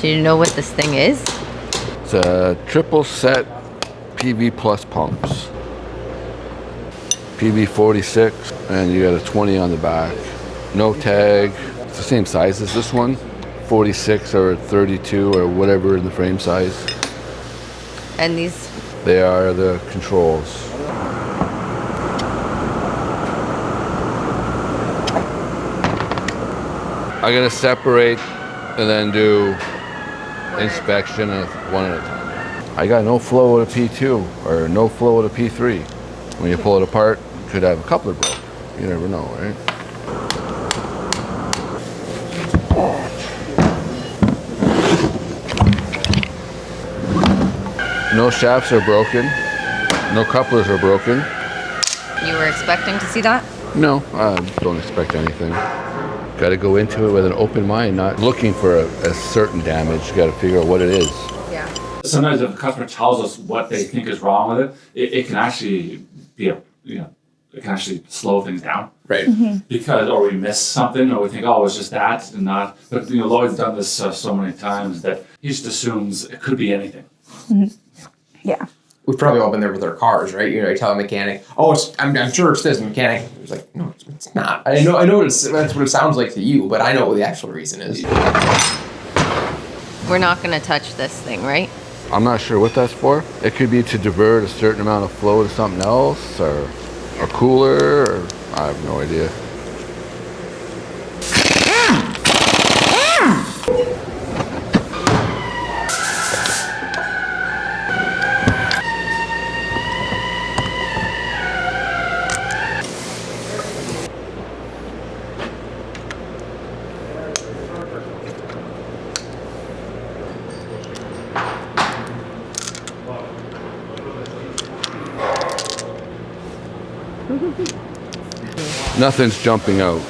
Do you know what this thing is? It's a triple set PV plus pumps. PV046, and you got a 20 on the back. No tag. It's the same size as this one. 46 or 32 or whatever in the frame size. And these? They are the controls. I'm gonna separate and then do inspection one at a time. I got no flow at a P2 or no flow at a P3. When you pull it apart, you could have a coupler broke. You never know, right? No shafts are broken. No couplers are broken. You were expecting to see that? No, I don't expect anything. Got to go into it with an open mind, not looking for a certain damage. Got to figure out what it is. Yeah. Sometimes if a customer tells us what they think is wrong with it, it can actually be it can actually slow things down. Right. Because, or we miss something, or we think, oh, it's just that and not. But Lloyd's done this so many times that he just assumes it could be anything. Yeah. We've probably all been there with our cars, right? You tell a mechanic, "Oh, I'm sure it's this." And the mechanic was like, "No, it's not." I know that's what it sounds like to you, but I know what the actual reason is. We're not going to touch this thing, right? I'm not sure what that's for. It could be to divert a certain amount of flow to something else, or a cooler, or I have no idea. Nothing's jumping out.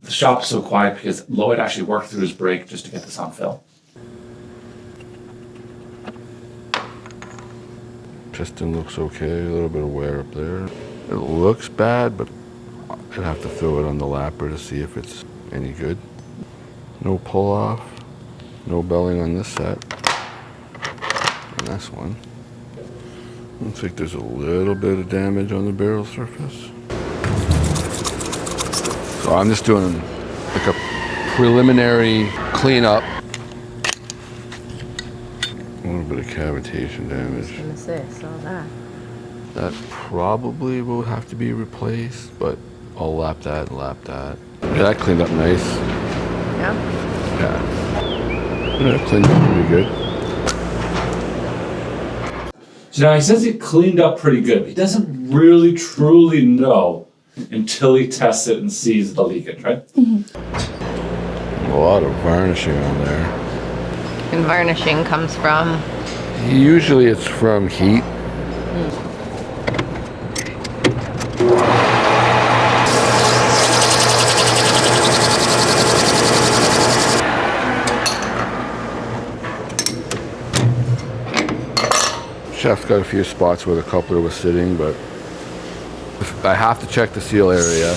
The shop is so quiet because Lloyd actually worked through his break just to get this on film. Piston looks okay, a little bit of wear up there. It looks bad, but I'd have to throw it on the lapper to see if it's any good. No pull off, no belling on this set. And this one. Looks like there's a little bit of damage on the barrel surface. So I'm just doing like a preliminary cleanup. A little bit of cavitation damage. I was going to say, I saw that. That probably will have to be replaced, but I'll lap that and lap that. Yeah, that cleaned up nice. Yeah? Yeah, it cleaned up pretty good. So now he says he cleaned up pretty good, but he doesn't really truly know until he tests it and sees the leakage, right? A lot of varnishing on there. And varnishing comes from? Usually it's from heat. Shaft's got a few spots where the coupler was sitting, but I have to check the seal area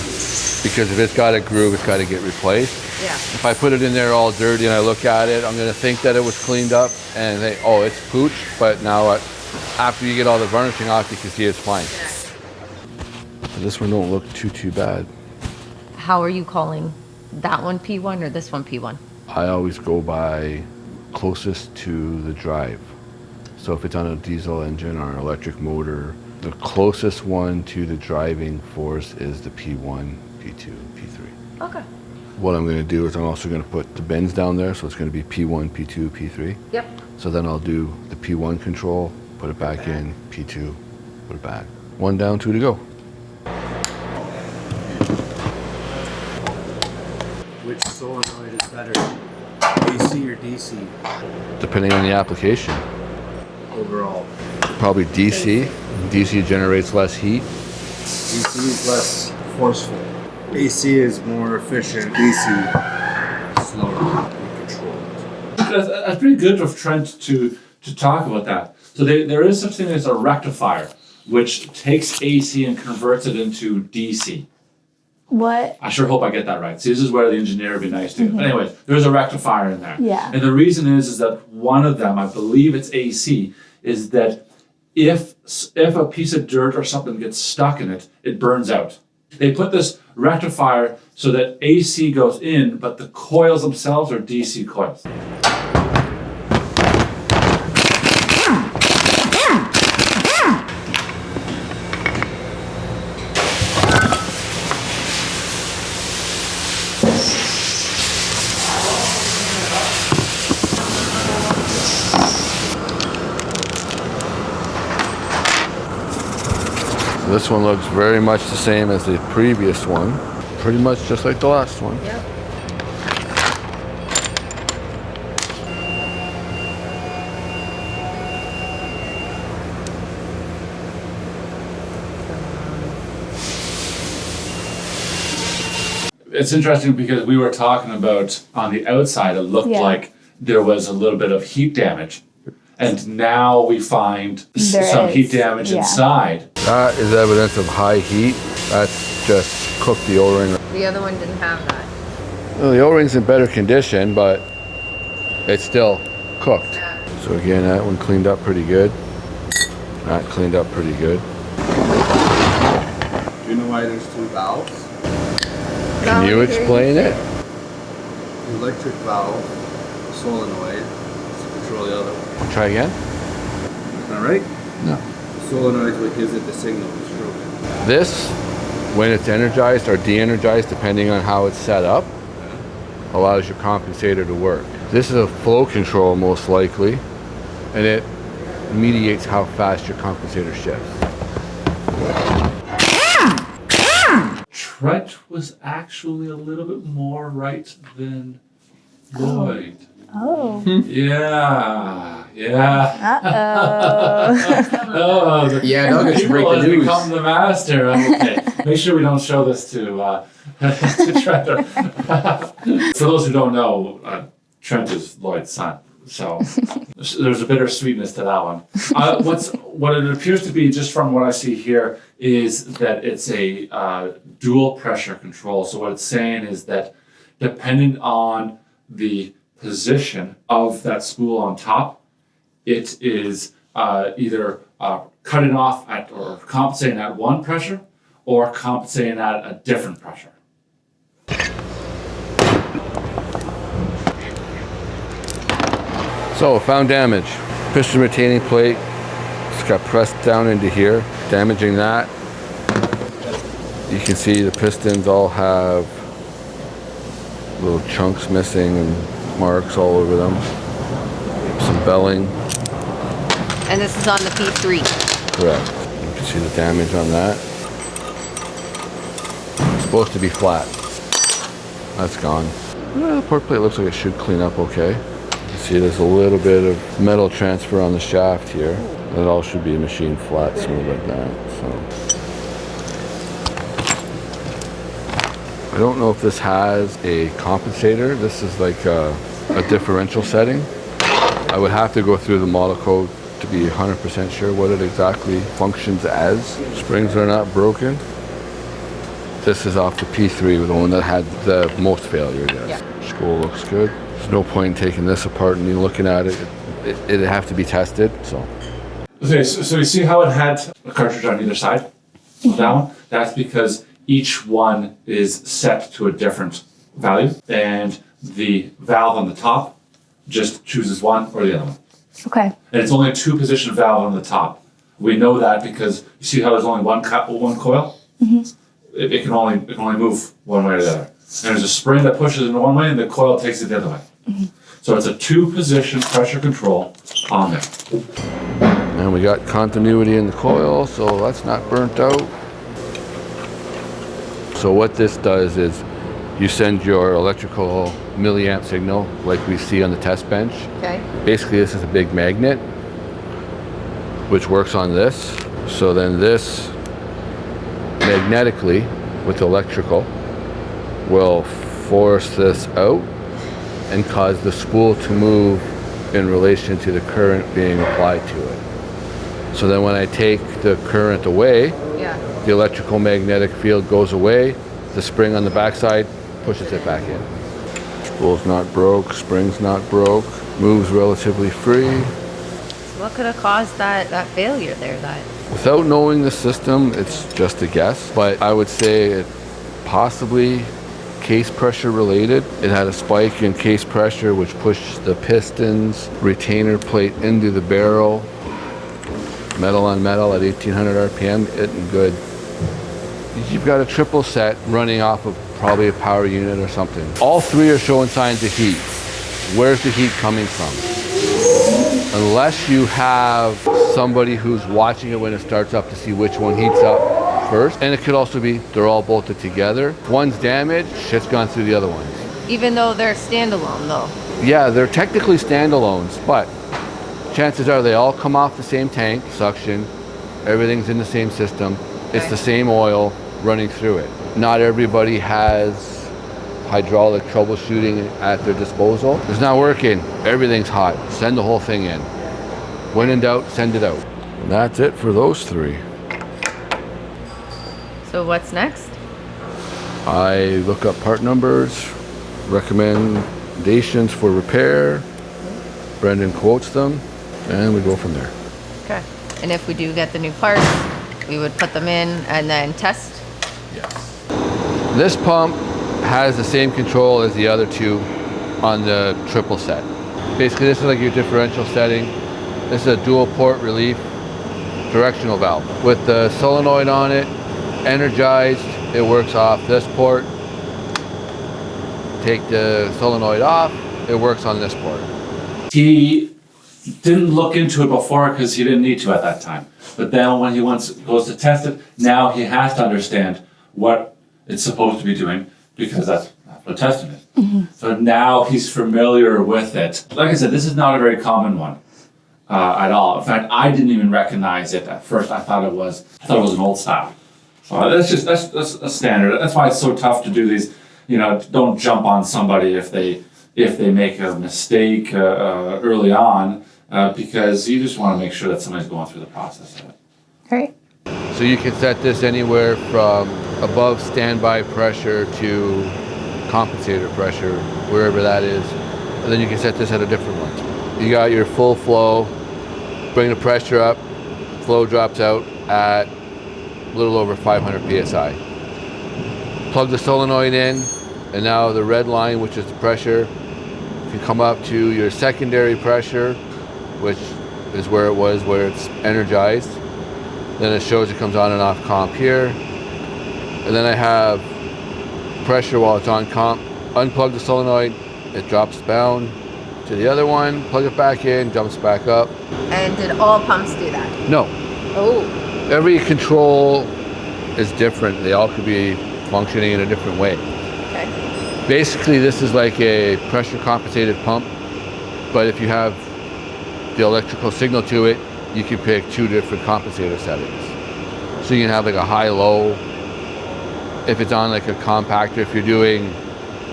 because if it's got a groove, it's got to get replaced. Yeah. If I put it in there all dirty and I look at it, I'm going to think that it was cleaned up and think, oh, it's pooch. But now after you get all the varnishing off, you can see it's fine. So this one don't look too bad. How are you calling that one P1 or this one P1? I always go by closest to the drive. So if it's on a diesel engine or an electric motor, the closest one to the driving force is the P1, P2, P3. Okay. What I'm going to do is I'm also going to put the bends down there, so it's going to be P1, P2, P3. Yep. So then I'll do the P1 control, put it back in, P2, put it back. 1 down, 2 to go. Which solenoid is better, AC or DC? Depending on the application. Overall, Probably DC. DC generates less heat. DC is less forceful. AC is more efficient. DC slower and controlled. That's pretty good of Trent to talk about that. So there is such thing as a rectifier, which takes AC and converts it into DC. What? I sure hope I get that right. See, this is where the engineer would be nice to. But anyway, there's a rectifier in there. Yeah. And the reason is that one of them, I believe it's AC, is that if a piece of dirt or something gets stuck in it, it burns out. They put this rectifier so that AC goes in, but the coils themselves are DC coils. This one looks very much the same as the previous one. Pretty much just like the last one. Yep. It's interesting because we were talking about on the outside, it looked Yeah. like there was a little bit of heat damage. And now we find There some is, heat damage yeah. inside. That is evidence of high heat. That's just cooked the O-ring. The other one didn't have that. Well, the O-ring's in better condition, but it's still cooked. So again, that one cleaned up pretty good. That cleaned up pretty good. Do you know why there's two valves? Can you explain it? The electric valve, the solenoid, to control the other one. Try again? All right? No. The solenoid is what gives it the signal to stroke it. This, when it's energized or de-energized, depending on how it's set up, allows your compensator to work. This is a flow control most likely, and it mediates how fast your compensator shifts. Trent was actually a little bit more right than Lloyd. Oh. Yeah, yeah. Uh-oh. Oh, Yeah, they'll get you break people the has news. become the master. Okay, make sure we don't show this to Trent. For those who don't know, Trent is Lloyd's son, so there's a bittersweetness to that one. What it appears to be, just from what I see here, is that it's a dual pressure control. So what it's saying is that depending on the position of that spool on top, it is either cutting off at or compensating at one pressure or compensating at a different pressure. So, found damage. Piston retaining plate. It's got pressed down into here, damaging that. You can see the pistons all have little chunks missing and marks all over them. Some belling. And this is on the P3. Correct. You can see the damage on that. It's supposed to be flat. That's gone. Well, the port plate looks like it should clean up okay. You can see there's a little bit of metal transfer on the shaft here. It all should be machined flat, smooth like that. So I don't know if this has a compensator. This is like a differential setting. I would have to go through the model code to be 100% sure what it exactly functions as. Springs are not broken. This is off the P3, the one that had the most failure. Yes. Yeah. Spool looks good. There's no point in taking this apart and looking at it. It'd have to be tested. So. Okay, so you see how it had a cartridge on either side of that one? That's because each one is set to a different value, and the valve on the top just chooses one or the other one. Okay. And it's only a two-position valve on the top. We know that because you see how there's only one coil? Mm-hmm. It can only move one way or the other. And there's a spring that pushes it in one way, and the coil takes it the other way. Mm-hmm. So it's a two-position pressure control on there. And we got continuity in the coil, so that's not burnt out. So what this does is you send your electrical milliamp signal like we see on the test bench. Okay. Basically, this is a big magnet which works on this. So then this magnetically with electrical will force this out and cause the spool to move in relation to the current being applied to it. So then when I take the current away, Yeah. the electrical magnetic field goes away, the spring on the backside pushes it back in. Spool's not broke, spring's not broke, moves relatively free. So what could have caused that failure there? Without knowing the system, it's just a guess, but I would say it possibly case pressure related. It had a spike in case pressure which pushed the pistons, retainer plate into the barrel. Metal on metal at 1800 RPM, hitting good. You've got a triple set running off of probably a power unit or something. All three are showing signs of heat. Where's the heat coming from? Unless you have somebody who's watching it when it starts up to see which one heats up first. And it could also be they're all bolted together. One's damaged, shit's gone through the other ones. Even though they're standalone though. Yeah, they're technically standalones, but chances are they all come off the same tank, suction, everything's in the same system. It's Okay. the same oil running through it. Not everybody has hydraulic troubleshooting at their disposal. It's not working, everything's hot, send the whole thing in. When in doubt, send it out. And that's it for those three. So what's next? I look up part numbers, recommendations for repair, Brendan quotes them, and we go from there. Okay. And if we do get the new parts, we would put them in and then test. This pump has the same control as the other two on the triple set. Basically, this is like your differential setting. This is a dual port relief directional valve. With the solenoid on it, energized, it works off this port. Take the solenoid off, it works on this port. He didn't look into it before because he didn't need to at that time. But then when he goes to test it, now he has to understand what it's supposed to be doing because that's what testing is. So now he's familiar with it. Like I said, this is not a very common one at all. In fact, I didn't even recognize it at first. I thought it was an old style. So that's a standard. That's why it's so tough to do these. You know, don't jump on somebody if they make a mistake early on, because you just want to make sure that somebody's going through the process of it. Right. So you can set this anywhere from above standby pressure to compensator pressure, wherever that is. And then you can set this at a different one. You got your full flow, bring the pressure up, flow drops out at a little over 500 PSI. Plug the solenoid in, and now the red line, which is the pressure, can come up to your secondary pressure, which is where it was, where it's energized. Then it shows it comes on and off comp here. And then I have pressure while it's on comp. Unplug the solenoid, it drops down to the other one, plug it back in, jumps back up. And did all pumps do that? No, Oh. every control is different. They all could be functioning in a different way. Okay. Basically, this is like a pressure compensated pump, but if you have the electrical signal to it, you can pick two different compensator settings. So you can have like a high-low. If it's on like a compactor, if you're doing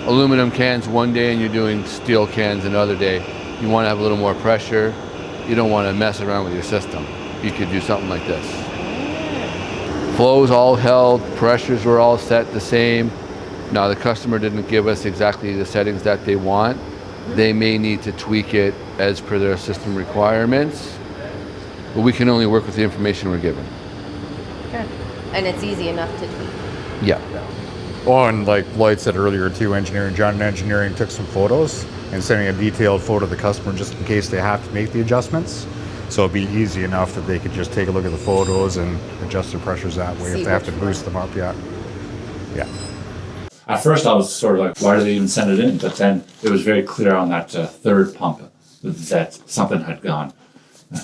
aluminum cans one day and you're doing steel cans another day, you want to have a little more pressure. You don't want to mess around with your system. You could do something like this. Flows all held, pressures were all set the same. Now the customer didn't give us exactly the settings that they want. They may need to tweak it as per their system requirements, but we can only work with the information we're given. Good. And it's easy enough to tweak. Yeah. Oh, and like Lloyd said earlier too, John in engineering took some photos and sending a detailed photo to the customer just in case they have to make the adjustments. So it'd be easy enough that they could just take a look at the photos and adjust their pressures that way See if they have to which boost them up, yeah. Yeah. At first I was sort of like, why did they even send it in? But then it was very clear on that third pump that something had gone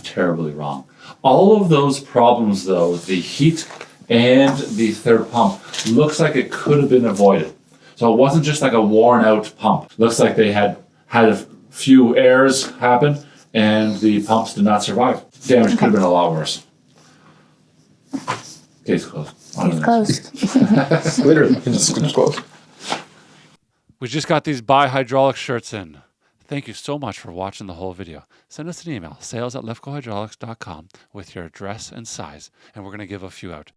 terribly wrong. All of those problems though, the heat and the third pump, looks like it could have been avoided. So it wasn't just like a worn out pump. Looks like they had a few errors happen and the pumps did not survive. Damage could have been a lot worse. Case closed. It's closed. Literally, it's close. We just got these bi-hydraulic shirts in. Thank you so much for watching the whole video. Send us an email, sales@lifcohydraulics.com, with your address and size, and we're going to give a few out.